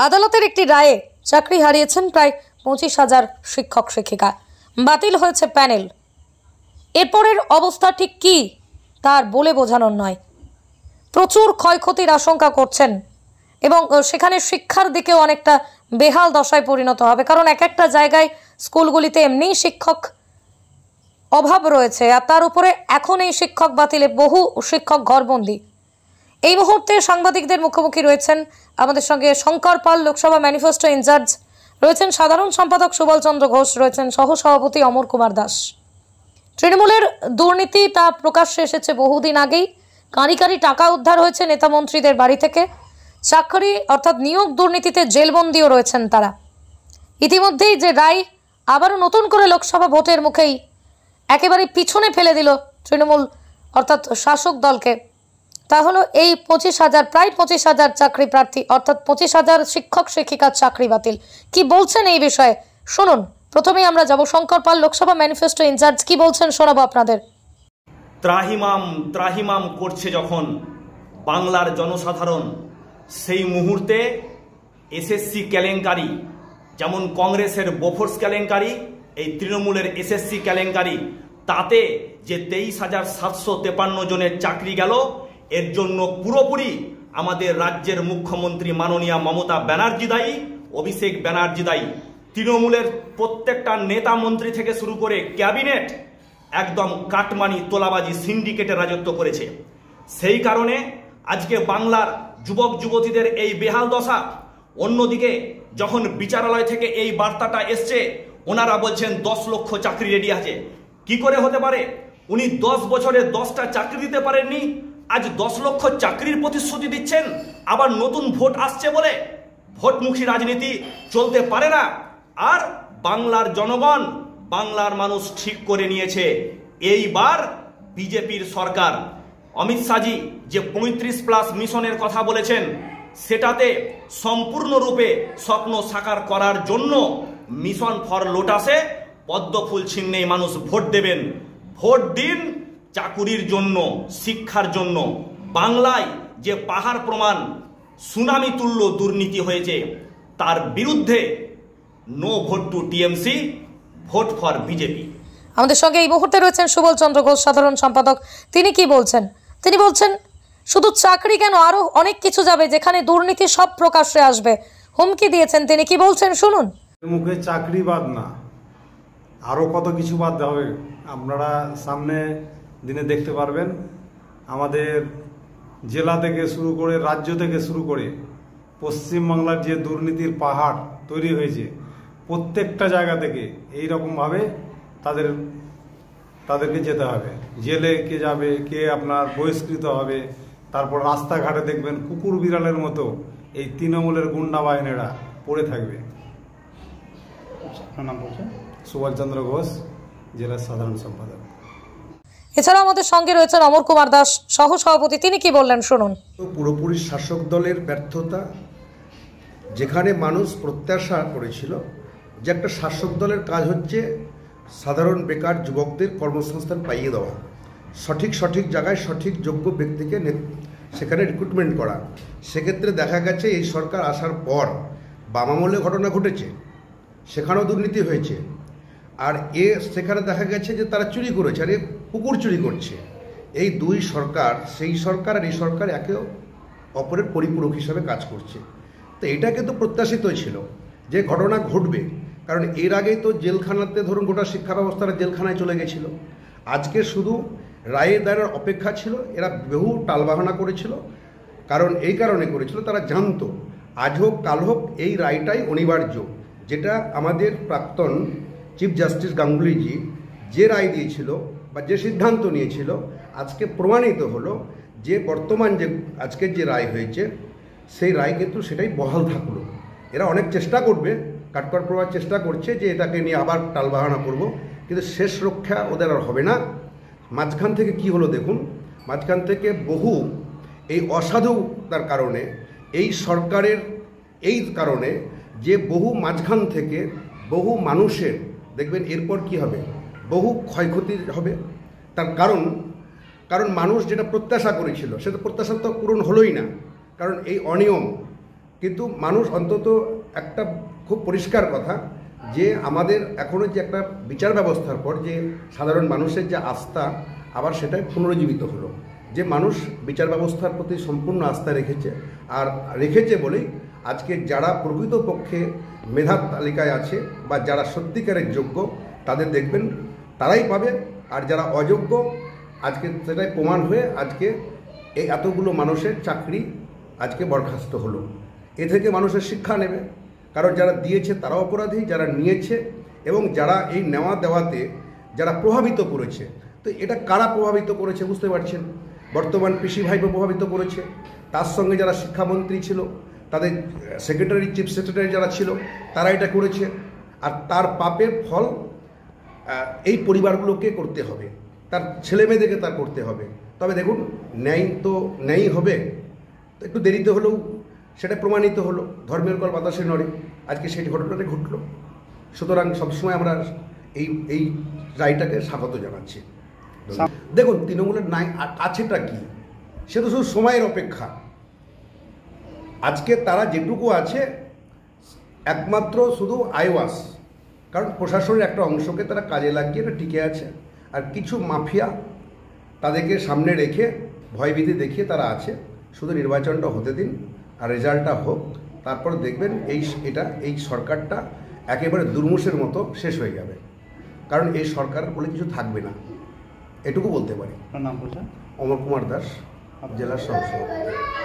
আদালতের একটি রায়ে চাকরি হারিয়েছেন প্রায় 25,000 শিক্ষক শিক্ষিকা। বাতিল হয়েছে প্যানেল। এরপরের অবস্থা ঠিক কি তার বলে বোঝানোর নয়। প্রচুর ক্ষয়ক্ষতির আশঙ্কা করছেন এবং সেখানে শিক্ষার দিকেও অনেকটা বেহাল দশায় পরিণত হবে, কারণ এক একটা জায়গায় স্কুলগুলিতে এমনি শিক্ষক অভাব রয়েছে, আর তার উপরে এখন এই শিক্ষক বাতিলে বহু শিক্ষক ঘরবন্দি। এই মুহূর্তে সাংবাদিকদের মুখোমুখি রয়েছেন আমাদের সঙ্গে শঙ্কর পাল, লোকসভা ম্যানিফেস্টো ইনচার্জ, রয়েছেন সাধারণ সম্পাদক সুবল চন্দ্র ঘোষ, রয়েছেন সহসভাপতি অমর কুমার দাস। তৃণমূলের দুর্নীতি তা প্রকাশ্যে এসেছে বহুদিন আগেই। কাঁড়ি কাঁড়ি টাকা উদ্ধার হয়েছে নেতা মন্ত্রীদের বাড়ি থেকে। চাকরি অর্থাৎ নিয়োগ দুর্নীতিতে জেলবন্দিও রয়েছেন তারা। ইতিমধ্যেই যে রায় আবারও নতুন করে লোকসভা ভোটের মুখেই একেবারে পিছনে ফেলে দিল তৃণমূল অর্থাৎ শাসক দলকে, তা হলো এই 25,000 প্রায় 25,000 চাকরি প্রার্থী অর্থাৎ 25,000 শিক্ষক শিক্ষিকার চাকরি বাতিল। কি বলছেন এই বিষয়ে শুনুন। প্রথমেই আমরা যাব শঙ্কর পাল, লোকসভা ম্যানিফেস্টো ইনচার্জ, কি বলছেন শোনাবো আপনাদের। ত্রাহিমাম ত্রাহিমাম করছে যখন বাংলার জনসাধারণ, সেই মুহূর্তে এসএসসি কেলেঙ্কারি, যেমন কংগ্রেসের বোফোর্স কেলেঙ্কারি, এই তৃণমূলের এসএসসি কেলেঙ্কারি, তাতে যে 23,753 জনের চাকরি গেল, এর জন্য পুরোপুরি আমাদের রাজ্যের মুখ্যমন্ত্রী মাননীয়া মমতা ব্যানার্জি দায়ী, অভিষেক ব্যানার্জি দায়ী। তৃণমূলের প্রত্যেকটা নেতা মন্ত্রী থেকে শুরু করে ক্যাবিনেট একদম কাটমানি তোলাবাজি সিন্ডিকেটে রাজত্ব করেছে। সেই কারণে আজকে বাংলার যুবক যুবতীদের এই বেহাল দশা। অন্যদিকে যখন বিচারালয় থেকে এই বার্তাটা এসছে, ওনারা বলছেন 10 লক্ষ চাকরি রেডি আছে। কি করে হতে পারে? উনি 10 বছরে 10টা চাকরি দিতে পারেননি, আজ 10 লক্ষ চাকরির প্রতিশ্রুতি দিচ্ছেন। আবার নতুন ভোট আসছে বলে ভোটমুখী রাজনীতি চলতে পারে না। আর বাংলার জনগণ, বাংলার মানুষ ঠিক করে নিয়েছে, এইবার বিজেপির সরকার, অমিত শাহজি যে 35+ মিশনের কথা বলেছেন, সেটাতে সম্পূর্ণরূপে স্বপ্ন সাকার করার জন্য মিশন ফর লোটাসে পদ্মফুল চিহ্নে মানুষ ভোট দেবেন। ভোট দিন চাকুরির জন্য, শিক্ষার জন্য। বাংলায় যে পাহাড় প্রমাণ সুনামি তুল্য দুর্নীতি হয়েছে, তার বিরুদ্ধে no vote to TMC, vote for BJP. আমাদের সঙ্গে এই মুহূর্তে রয়েছেন সুবল চন্দ্র ঘোষ, সাধারণ সম্পাদক। তিনি কি বলছেন? তিনি বলছেন শুধু চাকরি কেন, আরো অনেক কিছু যাবে যেখানে দুর্নীতি সব প্রকাশ্যে আসবে, হুমকি দিয়েছেন তিনি। কি বলছেন শুনুন। মুখে চাকরি বাদ না, আরো কত কিছু বাদ হবে আপনারা সামনে দিনে দেখতে পারবেন। আমাদের জেলা থেকে শুরু করে, রাজ্য থেকে শুরু করে পশ্চিমবাংলার যে দুর্নীতির পাহাড় তৈরি হয়েছে, প্রত্যেকটা জায়গা থেকে এইরকমভাবে তাদেরকে যেতে হবে। জেলে কে যাবে, কে আপনার বহিষ্কৃত হবে, তারপর রাস্তাঘাটে দেখবেন কুকুর বিড়ালের মতো এই তৃণমূলের গুন্ডা বাহিনীরা পড়ে থাকবে। নাম বলছেন সুবল চন্দ্র ঘোষ, জেলার সাধারণ সম্পাদক। এছাড়া আমাদের সঙ্গে রয়েছেন অমর কুমার দাস, সহসভাপতি। তিনি কি বললেন শুনুন। পুরোপুরি শাসক দলের ব্যর্থতা। যেখানে মানুষ প্রত্যাশা করেছিল যে একটা শাসক দলের কাজ হচ্ছে সাধারণ বেকার যুবকদের কর্মসংস্থান পাইয়ে দেওয়া, সঠিক জায়গায় সঠিক যোগ্য ব্যক্তিকে সেখানে রিক্রুটমেন্ট করা, সেক্ষেত্রে দেখা গেছে এই সরকার আসার পর বাম আমলে ঘটনা ঘটেছে, সেখানেও দুর্নীতি হয়েছে। আর সেখানে দেখা গেছে যে তারা চুরি করেছে, আর পুকুর চুরি করছে। এই দুই সরকার, সেই সরকার আর এই সরকার একে অপরের পরিপূরক হিসাবে কাজ করছে। তো এটা কিন্তু প্রত্যাশিত ছিল যে ঘটনা ঘটবে, কারণ এর আগেই তো জেলখানাতে ধরুন গোটা শিক্ষা ব্যবস্থাটা জেলখানায় চলে গেছিল। আজকে শুধু রায়ের দায়ের অপেক্ষা ছিল। এরা বহু টালবাহানা করেছিল, কারণ এই কারণে করেছিল তারা জানতো আজ হোক কাল হোক এই রায়টাই অনিবার্য। যেটা আমাদের প্রাক্তন চিফ জাস্টিস গাঙ্গুলিজি যে রায় দিয়েছিল বা যে সিদ্ধান্ত নিয়েছিল, আজকে প্রমাণিত হলো যে বর্তমান যে আজকের যে রায় হয়েছে, সেই রায় কিন্তু সেটাই বহাল থাকলো। এরা অনেক চেষ্টা করবে, কাটকর প্রবার চেষ্টা করছে যে এটাকে নিয়ে আবার টালবাহানা করব, কিন্তু শেষ রক্ষা ওদের আর হবে না। মাঝখান থেকে কি হলো দেখুন, মাঝখান থেকে বহু এই অসাধুতার কারণে, এই সরকারের এই কারণে যে বহু মাঝখান থেকে বহু মানুষের দেখবেন এরপর কি হবে, বহু ক্ষয়ক্ষতি হবে। তার কারণ মানুষ যেটা প্রত্যাশা করেছিল সেটা প্রত্যাশা তো পূরণ হলোই না। কারণ এই অনিয়ম কিন্তু মানুষ অন্তত একটা খুব পরিষ্কার কথা যে আমাদের এখনও যে একটা বিচার ব্যবস্থার পর যে সাধারণ মানুষের যে আস্থা আবার সেটাই পুনরুজ্জীবিত হলো, যে মানুষ বিচার ব্যবস্থার প্রতি সম্পূর্ণ আস্থা রেখেছে। আর রেখেছে বলেই আজকে যারা প্রকৃতপক্ষে মেধার তালিকায় আছে বা যারা সত্যিকারের যোগ্য তাদের দেখবেন তারাই পাবে, আর যারা অযোগ্য আজকে সেটাই প্রমাণ হয়ে আজকে এই এতগুলো মানুষের চাকরি আজকে বরখাস্ত হলো। এ থেকে মানুষের শিক্ষা নেবে, কারণ যারা দিয়েছে তারা অপরাধী, যারা নিয়েছে এবং যারা এই নেওয়া দেওয়াতে যারা প্রভাবিত করেছে। তো এটা কারা প্রভাবিত করেছে বুঝতে পারছেন, বর্তমান পিসি ভাইপো প্রভাবিত করেছে, তার সঙ্গে যারা শিক্ষামন্ত্রী ছিল, তাদের সেক্রেটারি, চিফ সেক্রেটারি যারা ছিল তারা এটা করেছে। আর তার পাপের ফল এই পরিবারগুলোকে করতে হবে, তার ছেলে মেয়েদেরকে তার করতে হবে। তবে দেখুন, ন্যায় তো ন্যায়ই হবে, তো একটু দেরিতে হলেও সেটা প্রমাণিত হলো। ধর্মের কল বাতাসে নড়ে, আজকে সেই ঘটনাটা ঘটল। সুতরাং সবসময় আমরা এই রায়টাকে স্বাগত জানাচ্ছি। দেখুন, তৃণমূলের ন্যায় আছেটা কি, সে তো শুধু সময়ের অপেক্ষা। আজকে তারা যেটুকু আছে একমাত্র শুধু আইওয়াস, কারণ প্রশাসনের একটা অংশকে তারা কাজে লাগিয়ে এটা টিকে আছে। আর কিছু মাফিয়া তাদেরকে সামনে রেখে ভয়ভীতি দেখিয়ে তারা আছে। শুধু নির্বাচনটা হতে দিন আর রেজাল্টটা হোক, তারপর দেখবেন এই সরকারটা একেবারে দুর্মুষের মতো শেষ হয়ে যাবে। কারণ এই সরকার বলে কিছু থাকবে না, এটুকু বলতে পারি। নাম বলছেন? অমর কুমার দাস, জেলা সহ সভাপতি।